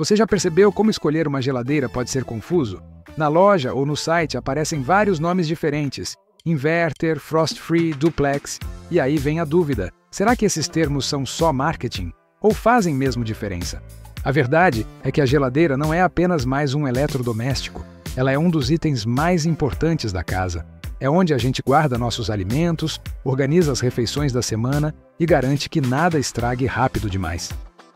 Você já percebeu como escolher uma geladeira pode ser confuso? Na loja ou no site aparecem vários nomes diferentes: inverter, frost-free, duplex. E aí vem a dúvida: será que esses termos são só marketing? Ou fazem mesmo diferença? A verdade é que a geladeira não é apenas mais um eletrodoméstico. Ela é um dos itens mais importantes da casa. É onde a gente guarda nossos alimentos, organiza as refeições da semana e garante que nada estrague rápido demais.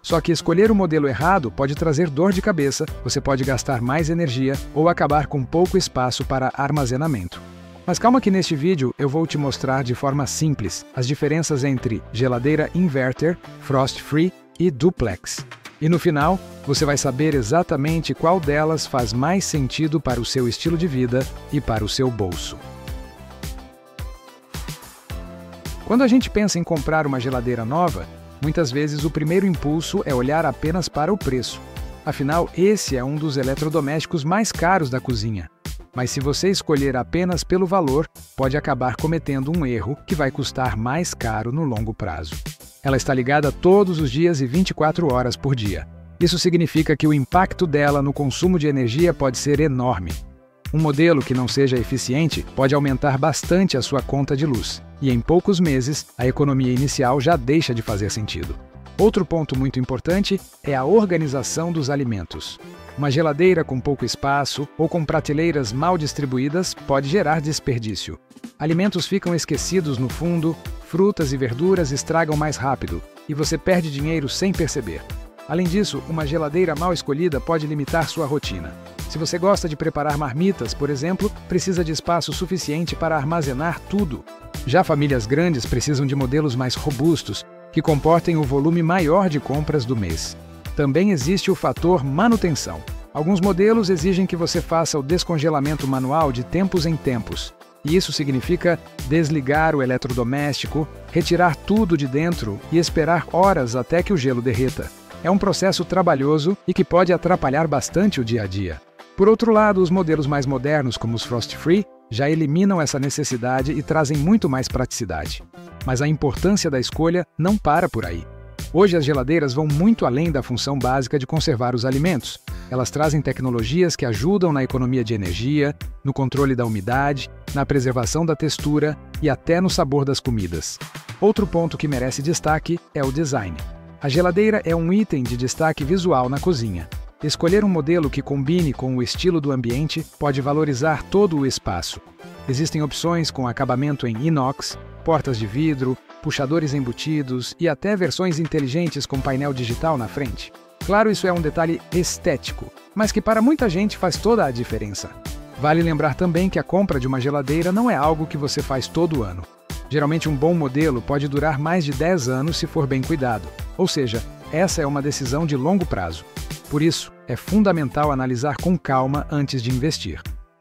Só que escolher o modelo errado pode trazer dor de cabeça, você pode gastar mais energia ou acabar com pouco espaço para armazenamento. Mas calma que neste vídeo eu vou te mostrar de forma simples as diferenças entre geladeira inverter, frost-free e duplex. E no final, você vai saber exatamente qual delas faz mais sentido para o seu estilo de vida e para o seu bolso. Quando a gente pensa em comprar uma geladeira nova, muitas vezes o primeiro impulso é olhar apenas para o preço. Afinal, esse é um dos eletrodomésticos mais caros da cozinha. Mas se você escolher apenas pelo valor, pode acabar cometendo um erro que vai custar mais caro no longo prazo. Ela está ligada todos os dias e 24 horas por dia. Isso significa que o impacto dela no consumo de energia pode ser enorme. Um modelo que não seja eficiente pode aumentar bastante a sua conta de luz, e em poucos meses, a economia inicial já deixa de fazer sentido. Outro ponto muito importante é a organização dos alimentos. Uma geladeira com pouco espaço ou com prateleiras mal distribuídas pode gerar desperdício. Alimentos ficam esquecidos no fundo, frutas e verduras estragam mais rápido, e você perde dinheiro sem perceber. Além disso, uma geladeira mal escolhida pode limitar sua rotina. Se você gosta de preparar marmitas, por exemplo, precisa de espaço suficiente para armazenar tudo. Já famílias grandes precisam de modelos mais robustos, que comportem o volume maior de compras do mês. Também existe o fator manutenção. Alguns modelos exigem que você faça o descongelamento manual de tempos em tempos. E isso significa desligar o eletrodoméstico, retirar tudo de dentro e esperar horas até que o gelo derreta. É um processo trabalhoso e que pode atrapalhar bastante o dia a dia. Por outro lado, os modelos mais modernos, como os frost-free, já eliminam essa necessidade e trazem muito mais praticidade. Mas a importância da escolha não para por aí. Hoje as geladeiras vão muito além da função básica de conservar os alimentos. Elas trazem tecnologias que ajudam na economia de energia, no controle da umidade, na preservação da textura e até no sabor das comidas. Outro ponto que merece destaque é o design. A geladeira é um item de destaque visual na cozinha. Escolher um modelo que combine com o estilo do ambiente pode valorizar todo o espaço. Existem opções com acabamento em inox, portas de vidro, puxadores embutidos e até versões inteligentes com painel digital na frente. Claro, isso é um detalhe estético, mas que para muita gente faz toda a diferença. Vale lembrar também que a compra de uma geladeira não é algo que você faz todo ano. Geralmente um bom modelo pode durar mais de 10 anos se for bem cuidado. Ou seja, essa é uma decisão de longo prazo. Por isso, é fundamental analisar com calma antes de investir.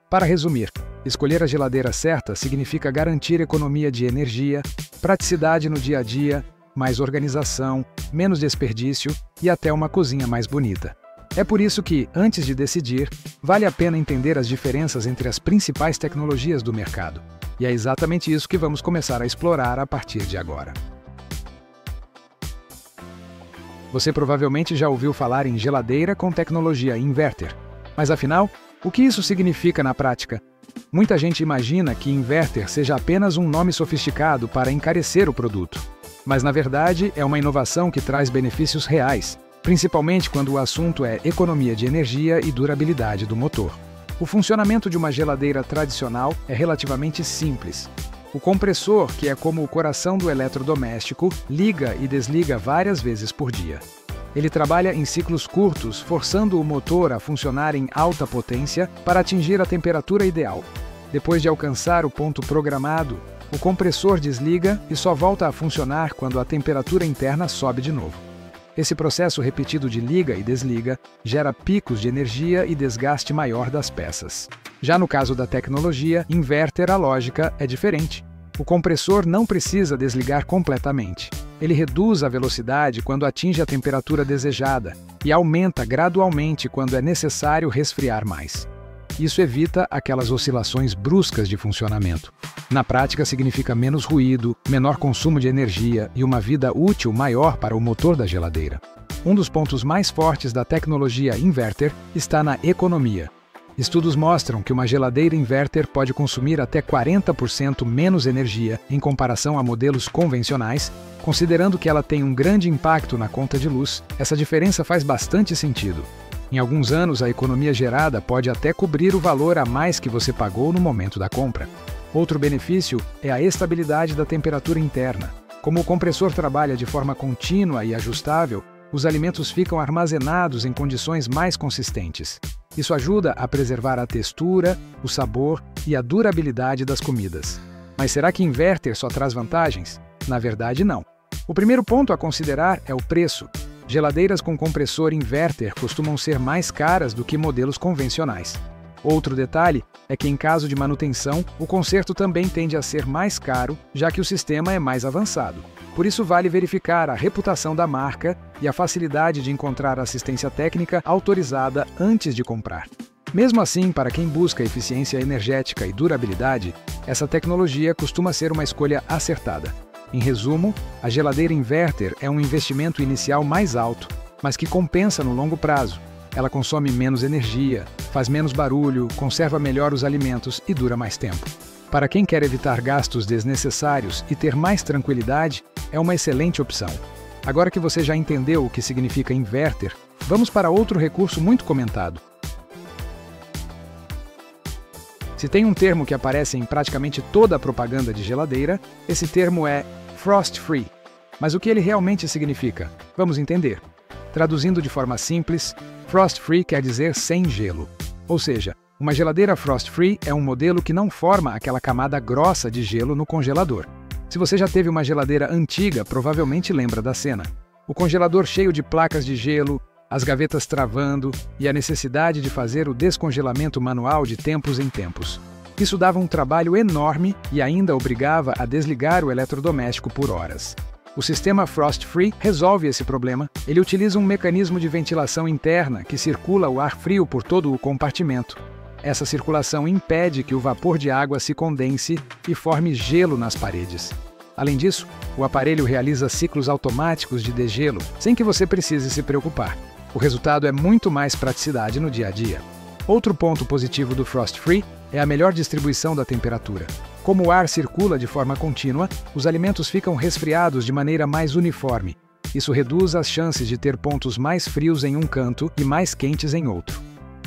Para resumir, escolher a geladeira certa significa garantir economia de energia, praticidade no dia a dia, mais organização, menos desperdício e até uma cozinha mais bonita. É por isso que, antes de decidir, vale a pena entender as diferenças entre as principais tecnologias do mercado. E é exatamente isso que vamos começar a explorar a partir de agora. Você provavelmente já ouviu falar em geladeira com tecnologia inverter. Mas afinal, o que isso significa na prática? Muita gente imagina que inverter seja apenas um nome sofisticado para encarecer o produto. Mas na verdade é uma inovação que traz benefícios reais, principalmente quando o assunto é economia de energia e durabilidade do motor. O funcionamento de uma geladeira tradicional é relativamente simples. O compressor, que é como o coração do eletrodoméstico, liga e desliga várias vezes por dia. Ele trabalha em ciclos curtos, forçando o motor a funcionar em alta potência para atingir a temperatura ideal. Depois de alcançar o ponto programado, o compressor desliga e só volta a funcionar quando a temperatura interna sobe de novo. Esse processo repetido de liga e desliga gera picos de energia e desgaste maior das peças. Já no caso da tecnologia inverter, a lógica é diferente. O compressor não precisa desligar completamente. Ele reduz a velocidade quando atinge a temperatura desejada e aumenta gradualmente quando é necessário resfriar mais. Isso evita aquelas oscilações bruscas de funcionamento. Na prática, significa menos ruído, menor consumo de energia e uma vida útil maior para o motor da geladeira. Um dos pontos mais fortes da tecnologia inverter está na economia. Estudos mostram que uma geladeira inverter pode consumir até 40% menos energia em comparação a modelos convencionais. Considerando que ela tem um grande impacto na conta de luz, essa diferença faz bastante sentido. Em alguns anos, a economia gerada pode até cobrir o valor a mais que você pagou no momento da compra. Outro benefício é a estabilidade da temperatura interna. Como o compressor trabalha de forma contínua e ajustável, os alimentos ficam armazenados em condições mais consistentes. Isso ajuda a preservar a textura, o sabor e a durabilidade das comidas. Mas será que inverter só traz vantagens? Na verdade, não. O primeiro ponto a considerar é o preço. Geladeiras com compressor inverter costumam ser mais caras do que modelos convencionais. Outro detalhe é que, em caso de manutenção, o conserto também tende a ser mais caro, já que o sistema é mais avançado. Por isso, vale verificar a reputação da marca e a facilidade de encontrar assistência técnica autorizada antes de comprar. Mesmo assim, para quem busca eficiência energética e durabilidade, essa tecnologia costuma ser uma escolha acertada. Em resumo, a geladeira inverter é um investimento inicial mais alto, mas que compensa no longo prazo. Ela consome menos energia, faz menos barulho, conserva melhor os alimentos e dura mais tempo. Para quem quer evitar gastos desnecessários e ter mais tranquilidade, é uma excelente opção. Agora que você já entendeu o que significa inverter, vamos para outro recurso muito comentado. Se tem um termo que aparece em praticamente toda a propaganda de geladeira, esse termo é frost-free. Mas o que ele realmente significa? Vamos entender. Traduzindo de forma simples, frost-free quer dizer sem gelo. Ou seja, uma geladeira frost-free é um modelo que não forma aquela camada grossa de gelo no congelador. Se você já teve uma geladeira antiga, provavelmente lembra da cena. O congelador cheio de placas de gelo, as gavetas travando e a necessidade de fazer o descongelamento manual de tempos em tempos. Isso dava um trabalho enorme e ainda obrigava a desligar o eletrodoméstico por horas. O sistema frost-free resolve esse problema. Ele utiliza um mecanismo de ventilação interna que circula o ar frio por todo o compartimento. Essa circulação impede que o vapor de água se condense e forme gelo nas paredes. Além disso, o aparelho realiza ciclos automáticos de degelo sem que você precise se preocupar. O resultado é muito mais praticidade no dia a dia. Outro ponto positivo do frost-free é a melhor distribuição da temperatura. Como o ar circula de forma contínua, os alimentos ficam resfriados de maneira mais uniforme. Isso reduz as chances de ter pontos mais frios em um canto e mais quentes em outro.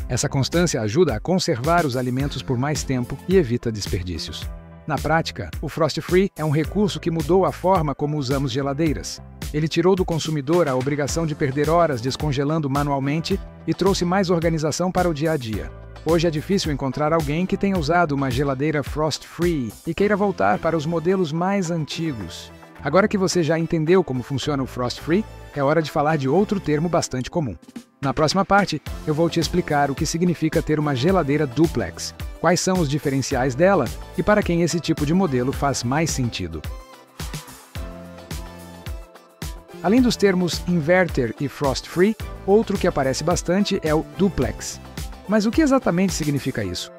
Essa constância ajuda a conservar os alimentos por mais tempo e evita desperdícios. Na prática, o frost-free é um recurso que mudou a forma como usamos geladeiras. Ele tirou do consumidor a obrigação de perder horas descongelando manualmente e trouxe mais organização para o dia a dia. Hoje é difícil encontrar alguém que tenha usado uma geladeira frost-free e queira voltar para os modelos mais antigos. Agora que você já entendeu como funciona o frost-free, é hora de falar de outro termo bastante comum. Na próxima parte, eu vou te explicar o que significa ter uma geladeira duplex, quais são os diferenciais dela e para quem esse tipo de modelo faz mais sentido. Além dos termos inverter e frost-free, outro que aparece bastante é o duplex. Mas o que exatamente significa isso?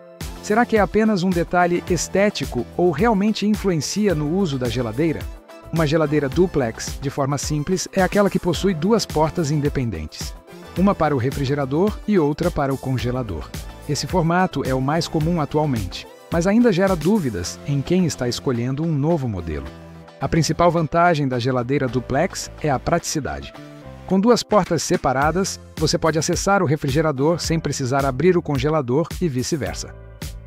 Será que é apenas um detalhe estético ou realmente influencia no uso da geladeira? Uma geladeira duplex, de forma simples, é aquela que possui duas portas independentes. Uma para o refrigerador e outra para o congelador. Esse formato é o mais comum atualmente, mas ainda gera dúvidas em quem está escolhendo um novo modelo. A principal vantagem da geladeira duplex é a praticidade. Com duas portas separadas, você pode acessar o refrigerador sem precisar abrir o congelador e vice-versa.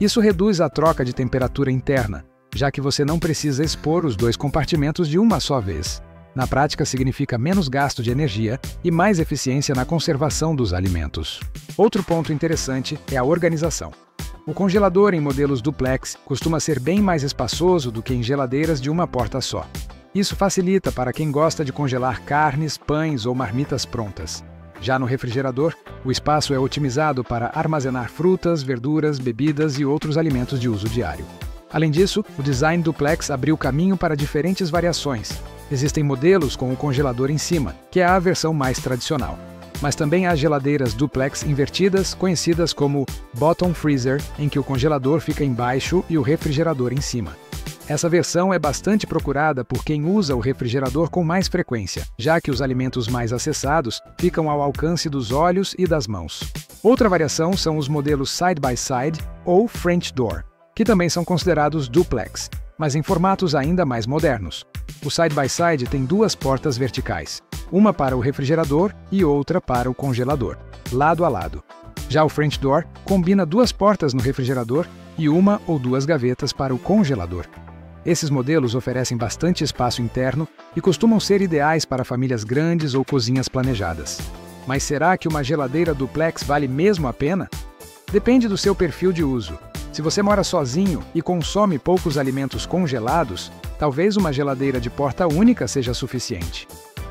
Isso reduz a troca de temperatura interna, já que você não precisa expor os dois compartimentos de uma só vez. Na prática, significa menos gasto de energia e mais eficiência na conservação dos alimentos. Outro ponto interessante é a organização. O congelador em modelos duplex costuma ser bem mais espaçoso do que em geladeiras de uma porta só. Isso facilita para quem gosta de congelar carnes, pães ou marmitas prontas. Já no refrigerador, o espaço é otimizado para armazenar frutas, verduras, bebidas e outros alimentos de uso diário. Além disso, o design duplex abriu caminho para diferentes variações. Existem modelos com o congelador em cima, que é a versão mais tradicional. Mas também há geladeiras duplex invertidas, conhecidas como bottom freezer, em que o congelador fica embaixo e o refrigerador em cima. Essa versão é bastante procurada por quem usa o refrigerador com mais frequência, já que os alimentos mais acessados ficam ao alcance dos olhos e das mãos. Outra variação são os modelos side-by-side ou French door, que também são considerados duplex, mas em formatos ainda mais modernos. O side-by-side tem duas portas verticais, uma para o refrigerador e outra para o congelador, lado a lado. Já o French door combina duas portas no refrigerador e uma ou duas gavetas para o congelador. Esses modelos oferecem bastante espaço interno e costumam ser ideais para famílias grandes ou cozinhas planejadas. Mas será que uma geladeira duplex vale mesmo a pena? Depende do seu perfil de uso. Se você mora sozinho e consome poucos alimentos congelados, talvez uma geladeira de porta única seja suficiente.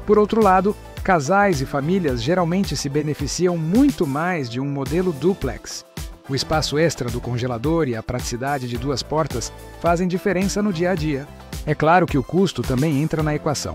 Por outro lado, casais e famílias geralmente se beneficiam muito mais de um modelo duplex. O espaço extra do congelador e a praticidade de duas portas fazem diferença no dia a dia. É claro que o custo também entra na equação.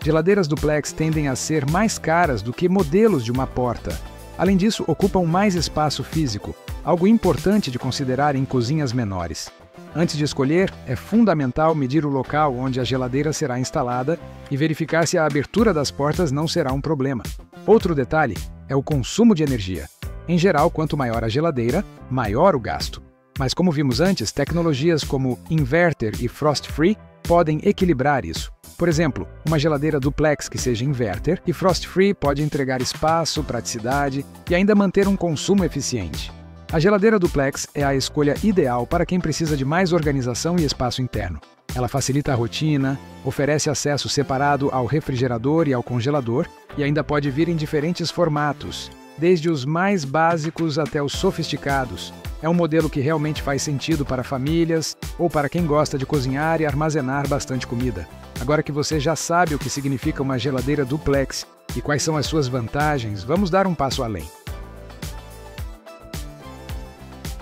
Geladeiras duplex tendem a ser mais caras do que modelos de uma porta. Além disso, ocupam mais espaço físico, algo importante de considerar em cozinhas menores. Antes de escolher, é fundamental medir o local onde a geladeira será instalada e verificar se a abertura das portas não será um problema. Outro detalhe é o consumo de energia. Em geral, quanto maior a geladeira, maior o gasto. Mas como vimos antes, tecnologias como inverter e frost-free podem equilibrar isso. Por exemplo, uma geladeira duplex que seja inverter e frost-free pode entregar espaço, praticidade e ainda manter um consumo eficiente. A geladeira duplex é a escolha ideal para quem precisa de mais organização e espaço interno. Ela facilita a rotina, oferece acesso separado ao refrigerador e ao congelador e ainda pode vir em diferentes formatos, desde os mais básicos até os sofisticados. É um modelo que realmente faz sentido para famílias ou para quem gosta de cozinhar e armazenar bastante comida. Agora que você já sabe o que significa uma geladeira duplex e quais são as suas vantagens, vamos dar um passo além.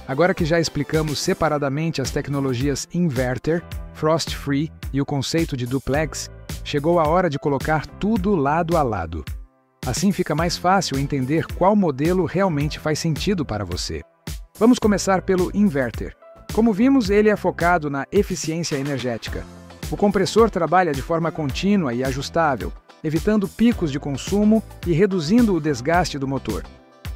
Agora que já explicamos separadamente as tecnologias inverter, frost-free e o conceito de duplex, chegou a hora de colocar tudo lado a lado. Assim fica mais fácil entender qual modelo realmente faz sentido para você. Vamos começar pelo inverter. Como vimos, ele é focado na eficiência energética. O compressor trabalha de forma contínua e ajustável, evitando picos de consumo e reduzindo o desgaste do motor.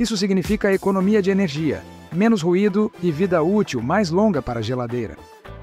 Isso significa economia de energia, menos ruído e vida útil mais longa para a geladeira.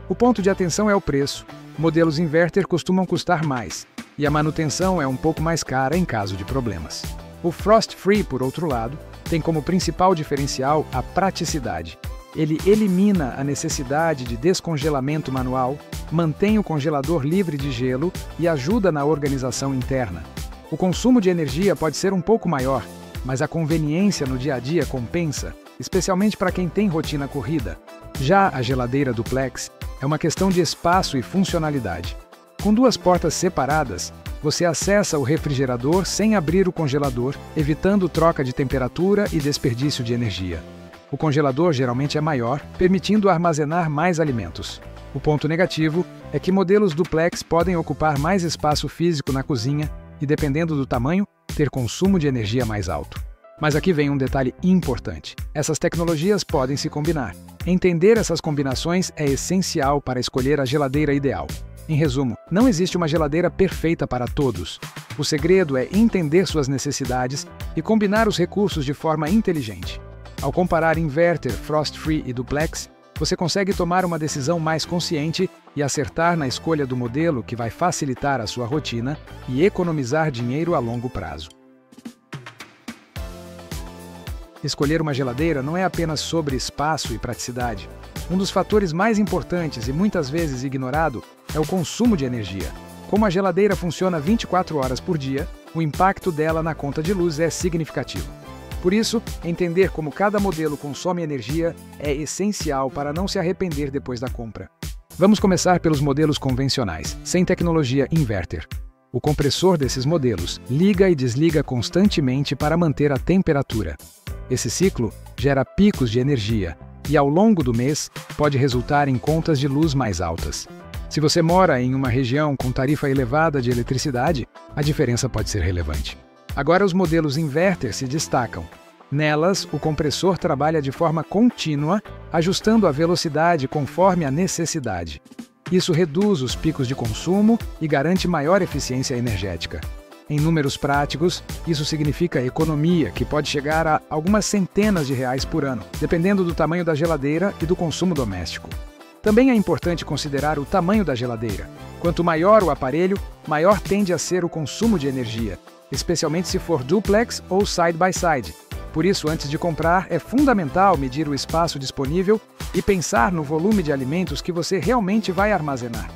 O ponto de atenção é o preço. Modelos inverter costumam custar mais, e a manutenção é um pouco mais cara em caso de problemas. O frost-free, por outro lado, tem como principal diferencial a praticidade. Ele elimina a necessidade de descongelamento manual, mantém o congelador livre de gelo e ajuda na organização interna. O consumo de energia pode ser um pouco maior, mas a conveniência no dia a dia compensa, especialmente para quem tem rotina corrida. Já a geladeira duplex é uma questão de espaço e funcionalidade. Com duas portas separadas, você acessa o refrigerador sem abrir o congelador, evitando troca de temperatura e desperdício de energia. O congelador geralmente é maior, permitindo armazenar mais alimentos. O ponto negativo é que modelos duplex podem ocupar mais espaço físico na cozinha e, dependendo do tamanho, ter consumo de energia mais alto. Mas aqui vem um detalhe importante. Essas tecnologias podem se combinar. Entender essas combinações é essencial para escolher a geladeira ideal. Em resumo, não existe uma geladeira perfeita para todos. O segredo é entender suas necessidades e combinar os recursos de forma inteligente. Ao comparar inverter, frost-free e duplex, você consegue tomar uma decisão mais consciente e acertar na escolha do modelo que vai facilitar a sua rotina e economizar dinheiro a longo prazo. Escolher uma geladeira não é apenas sobre espaço e praticidade. Um dos fatores mais importantes e muitas vezes ignorado é o consumo de energia. Como a geladeira funciona 24 horas por dia, o impacto dela na conta de luz é significativo. Por isso, entender como cada modelo consome energia é essencial para não se arrepender depois da compra. Vamos começar pelos modelos convencionais, sem tecnologia inverter. O compressor desses modelos liga e desliga constantemente para manter a temperatura. Esse ciclo gera picos de energia e, ao longo do mês, pode resultar em contas de luz mais altas. Se você mora em uma região com tarifa elevada de eletricidade, a diferença pode ser relevante. Agora, os modelos inverter se destacam. Nelas, o compressor trabalha de forma contínua, ajustando a velocidade conforme a necessidade. Isso reduz os picos de consumo e garante maior eficiência energética. Em números práticos, isso significa economia, que pode chegar a algumas centenas de reais por ano, dependendo do tamanho da geladeira e do consumo doméstico. Também é importante considerar o tamanho da geladeira. Quanto maior o aparelho, maior tende a ser o consumo de energia, especialmente se for duplex ou side by side. Por isso, antes de comprar, é fundamental medir o espaço disponível e pensar no volume de alimentos que você realmente vai armazenar.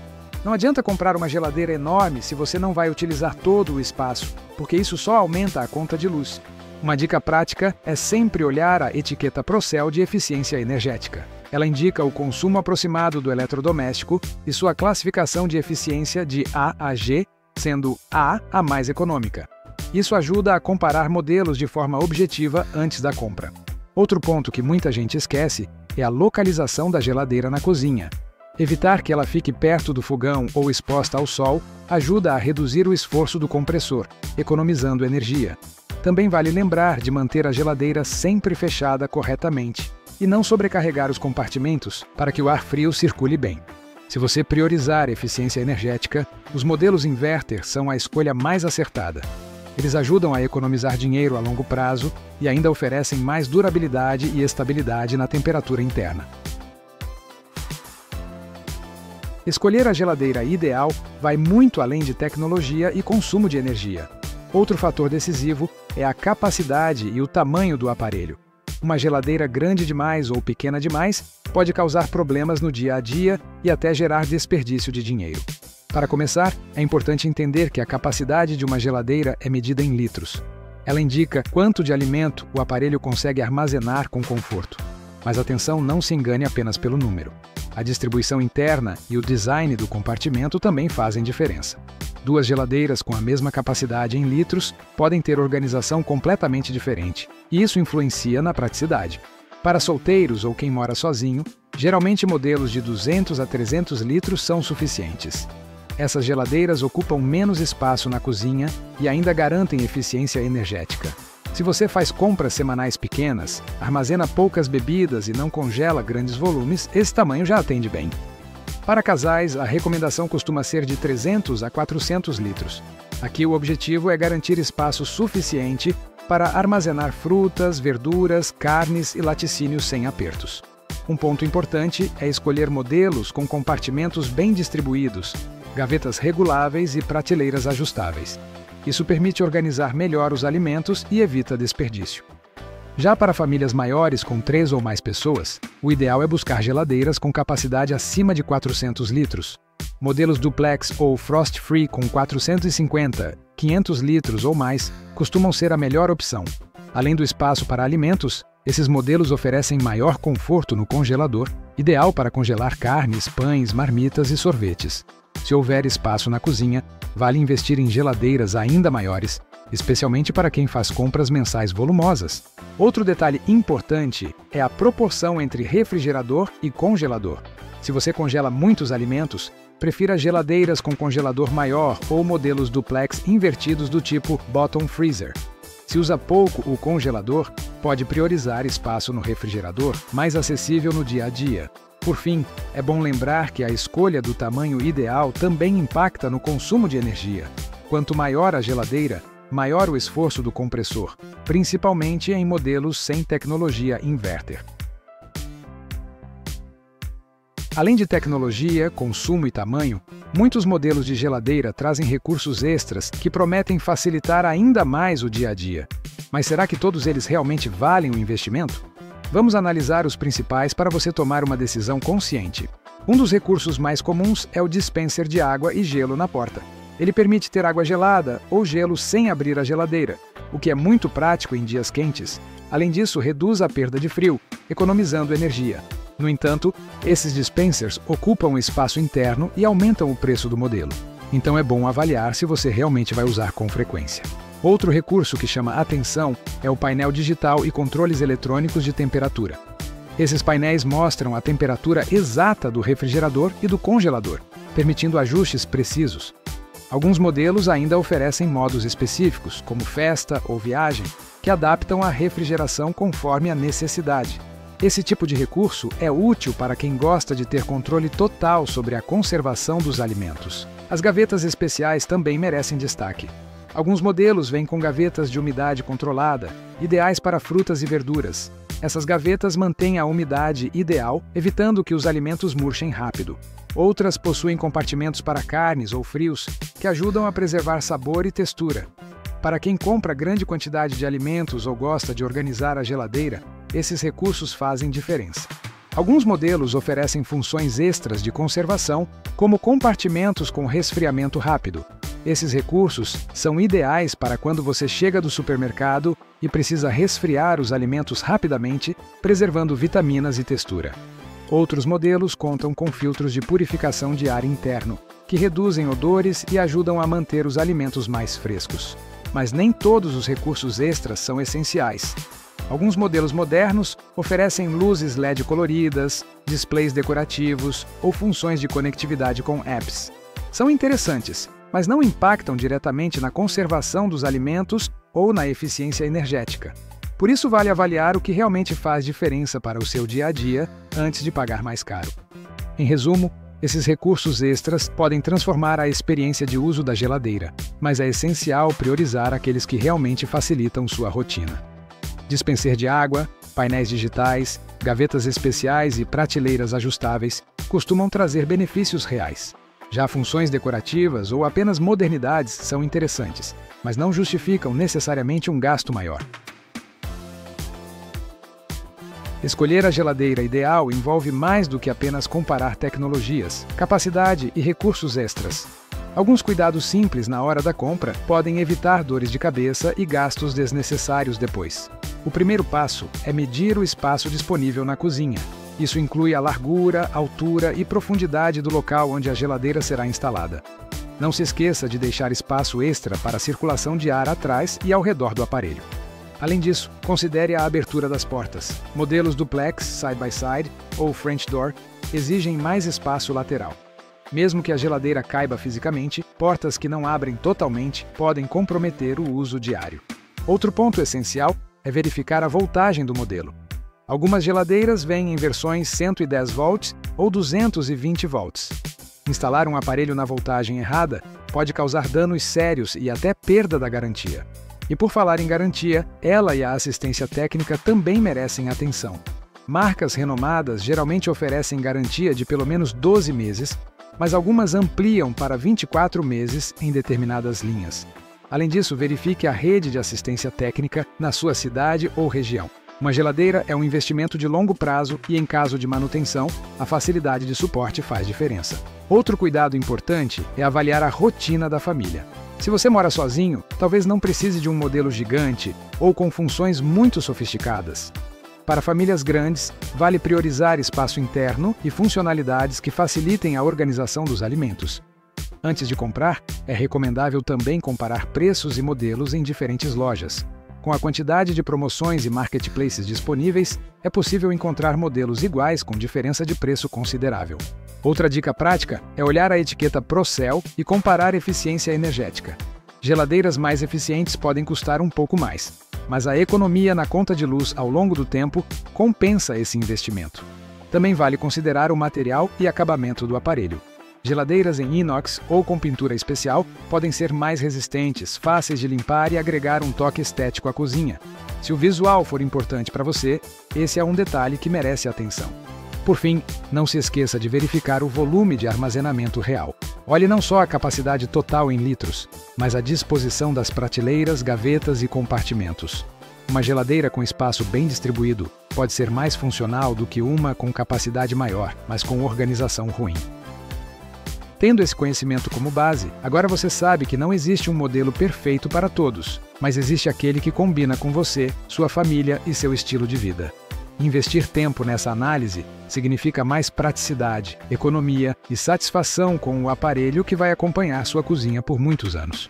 Não adianta comprar uma geladeira enorme se você não vai utilizar todo o espaço, porque isso só aumenta a conta de luz. Uma dica prática é sempre olhar a etiqueta Procel de eficiência energética. Ela indica o consumo aproximado do eletrodoméstico e sua classificação de eficiência de A a G, sendo A a mais econômica. Isso ajuda a comparar modelos de forma objetiva antes da compra. Outro ponto que muita gente esquece é a localização da geladeira na cozinha. Evitar que ela fique perto do fogão ou exposta ao sol ajuda a reduzir o esforço do compressor, economizando energia. Também vale lembrar de manter a geladeira sempre fechada corretamente e não sobrecarregar os compartimentos para que o ar frio circule bem. Se você priorizar eficiência energética, os modelos inverter são a escolha mais acertada. Eles ajudam a economizar dinheiro a longo prazo e ainda oferecem mais durabilidade e estabilidade na temperatura interna. Escolher a geladeira ideal vai muito além de tecnologia e consumo de energia. Outro fator decisivo é a capacidade e o tamanho do aparelho. Uma geladeira grande demais ou pequena demais pode causar problemas no dia a dia e até gerar desperdício de dinheiro. Para começar, é importante entender que a capacidade de uma geladeira é medida em litros. Ela indica quanto de alimento o aparelho consegue armazenar com conforto. Mas atenção, não se engane apenas pelo número. A distribuição interna e o design do compartimento também fazem diferença. Duas geladeiras com a mesma capacidade em litros podem ter organização completamente diferente, e isso influencia na praticidade. Para solteiros ou quem mora sozinho, geralmente modelos de 200 a 300 litros são suficientes. Essas geladeiras ocupam menos espaço na cozinha e ainda garantem eficiência energética. Se você faz compras semanais pequenas, armazena poucas bebidas e não congela grandes volumes, esse tamanho já atende bem. Para casais, a recomendação costuma ser de 300 a 400 litros. Aqui o objetivo é garantir espaço suficiente para armazenar frutas, verduras, carnes e laticínios sem apertos. Um ponto importante é escolher modelos com compartimentos bem distribuídos, gavetas reguláveis e prateleiras ajustáveis. Isso permite organizar melhor os alimentos e evita desperdício. Já para famílias maiores com 3 ou mais pessoas, o ideal é buscar geladeiras com capacidade acima de 400 litros. Modelos duplex ou frost-free com 450, 500 litros ou mais costumam ser a melhor opção. Além do espaço para alimentos, esses modelos oferecem maior conforto no congelador, ideal para congelar carnes, pães, marmitas e sorvetes. Se houver espaço na cozinha, vale investir em geladeiras ainda maiores, especialmente para quem faz compras mensais volumosas. Outro detalhe importante é a proporção entre refrigerador e congelador. Se você congela muitos alimentos, prefira geladeiras com congelador maior ou modelos duplex invertidos do tipo bottom freezer. Se usa pouco o congelador, pode priorizar espaço no refrigerador, mais acessível no dia a dia. Por fim, é bom lembrar que a escolha do tamanho ideal também impacta no consumo de energia. Quanto maior a geladeira, maior o esforço do compressor, principalmente em modelos sem tecnologia inverter. Além de tecnologia, consumo e tamanho, muitos modelos de geladeira trazem recursos extras que prometem facilitar ainda mais o dia a dia. Mas será que todos eles realmente valem o investimento? Vamos analisar os principais para você tomar uma decisão consciente. Um dos recursos mais comuns é o dispenser de água e gelo na porta. Ele permite ter água gelada ou gelo sem abrir a geladeira, o que é muito prático em dias quentes. Além disso, reduz a perda de frio, economizando energia. No entanto, esses dispensers ocupam espaço interno e aumentam o preço do modelo. Então é bom avaliar se você realmente vai usar com frequência. Outro recurso que chama atenção é o painel digital e controles eletrônicos de temperatura. Esses painéis mostram a temperatura exata do refrigerador e do congelador, permitindo ajustes precisos. Alguns modelos ainda oferecem modos específicos, como festa ou viagem, que adaptam a refrigeração conforme a necessidade. Esse tipo de recurso é útil para quem gosta de ter controle total sobre a conservação dos alimentos. As gavetas especiais também merecem destaque. Alguns modelos vêm com gavetas de umidade controlada, ideais para frutas e verduras. Essas gavetas mantêm a umidade ideal, evitando que os alimentos murchem rápido. Outras possuem compartimentos para carnes ou frios, que ajudam a preservar sabor e textura. Para quem compra grande quantidade de alimentos ou gosta de organizar a geladeira, esses recursos fazem diferença. Alguns modelos oferecem funções extras de conservação, como compartimentos com resfriamento rápido. Esses recursos são ideais para quando você chega do supermercado e precisa resfriar os alimentos rapidamente, preservando vitaminas e textura. Outros modelos contam com filtros de purificação de ar interno, que reduzem odores e ajudam a manter os alimentos mais frescos. Mas nem todos os recursos extras são essenciais. Alguns modelos modernos oferecem luzes LED coloridas, displays decorativos ou funções de conectividade com apps. São interessantes, mas não impactam diretamente na conservação dos alimentos ou na eficiência energética. Por isso vale avaliar o que realmente faz diferença para o seu dia a dia antes de pagar mais caro. Em resumo, esses recursos extras podem transformar a experiência de uso da geladeira, mas é essencial priorizar aqueles que realmente facilitam sua rotina. Dispenser de água, painéis digitais, gavetas especiais e prateleiras ajustáveis costumam trazer benefícios reais. Já funções decorativas ou apenas modernidades são interessantes, mas não justificam necessariamente um gasto maior. Escolher a geladeira ideal envolve mais do que apenas comparar tecnologias, capacidade e recursos extras. Alguns cuidados simples na hora da compra podem evitar dores de cabeça e gastos desnecessários depois. O primeiro passo é medir o espaço disponível na cozinha. Isso inclui a largura, altura e profundidade do local onde a geladeira será instalada. Não se esqueça de deixar espaço extra para a circulação de ar atrás e ao redor do aparelho. Além disso, considere a abertura das portas. Modelos duplex, side-by-side ou French door exigem mais espaço lateral. Mesmo que a geladeira caiba fisicamente, portas que não abrem totalmente podem comprometer o uso diário. Outro ponto essencial é verificar a voltagem do modelo. Algumas geladeiras vêm em versões 110 volts ou 220 volts. Instalar um aparelho na voltagem errada pode causar danos sérios e até perda da garantia. E por falar em garantia, ela e a assistência técnica também merecem atenção. Marcas renomadas geralmente oferecem garantia de pelo menos 12 meses, mas algumas ampliam para 24 meses em determinadas linhas. Além disso, verifique a rede de assistência técnica na sua cidade ou região. Uma geladeira é um investimento de longo prazo e, em caso de manutenção, a facilidade de suporte faz diferença. Outro cuidado importante é avaliar a rotina da família. Se você mora sozinho, talvez não precise de um modelo gigante ou com funções muito sofisticadas. Para famílias grandes, vale priorizar espaço interno e funcionalidades que facilitem a organização dos alimentos. Antes de comprar, é recomendável também comparar preços e modelos em diferentes lojas. Com a quantidade de promoções e marketplaces disponíveis, é possível encontrar modelos iguais com diferença de preço considerável. Outra dica prática é olhar a etiqueta Procel e comparar eficiência energética. Geladeiras mais eficientes podem custar um pouco mais, mas a economia na conta de luz ao longo do tempo compensa esse investimento. Também vale considerar o material e acabamento do aparelho. Geladeiras em inox ou com pintura especial podem ser mais resistentes, fáceis de limpar e agregar um toque estético à cozinha. Se o visual for importante para você, esse é um detalhe que merece atenção. Por fim, não se esqueça de verificar o volume de armazenamento real. Olhe não só a capacidade total em litros, mas a disposição das prateleiras, gavetas e compartimentos. Uma geladeira com espaço bem distribuído pode ser mais funcional do que uma com capacidade maior, mas com organização ruim. Tendo esse conhecimento como base, agora você sabe que não existe um modelo perfeito para todos, mas existe aquele que combina com você, sua família e seu estilo de vida. Investir tempo nessa análise significa mais praticidade, economia e satisfação com o aparelho que vai acompanhar sua cozinha por muitos anos.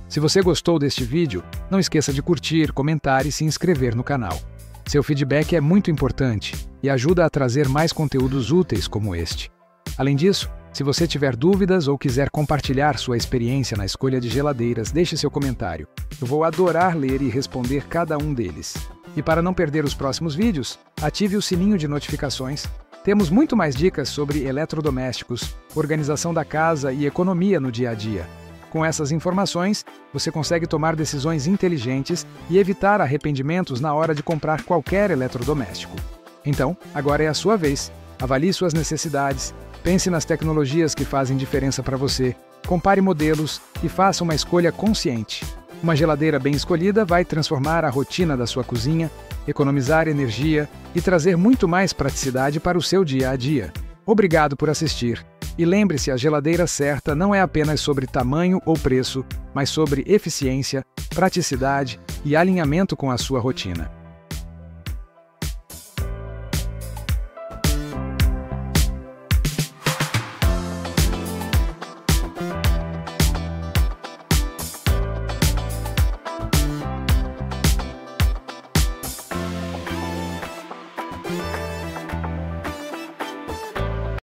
Se você gostou deste vídeo, não esqueça de curtir, comentar e se inscrever no canal. Seu feedback é muito importante e ajuda a trazer mais conteúdos úteis como este. Além disso, se você tiver dúvidas ou quiser compartilhar sua experiência na escolha de geladeiras, deixe seu comentário. Eu vou adorar ler e responder cada um deles. E para não perder os próximos vídeos, ative o sininho de notificações. Temos muito mais dicas sobre eletrodomésticos, organização da casa e economia no dia a dia. Com essas informações, você consegue tomar decisões inteligentes e evitar arrependimentos na hora de comprar qualquer eletrodoméstico. Então, agora é a sua vez. Avalie suas necessidades, pense nas tecnologias que fazem diferença para você, compare modelos e faça uma escolha consciente. Uma geladeira bem escolhida vai transformar a rotina da sua cozinha, economizar energia e trazer muito mais praticidade para o seu dia a dia. Obrigado por assistir. E lembre-se, a geladeira certa não é apenas sobre tamanho ou preço, mas sobre eficiência, praticidade e alinhamento com a sua rotina.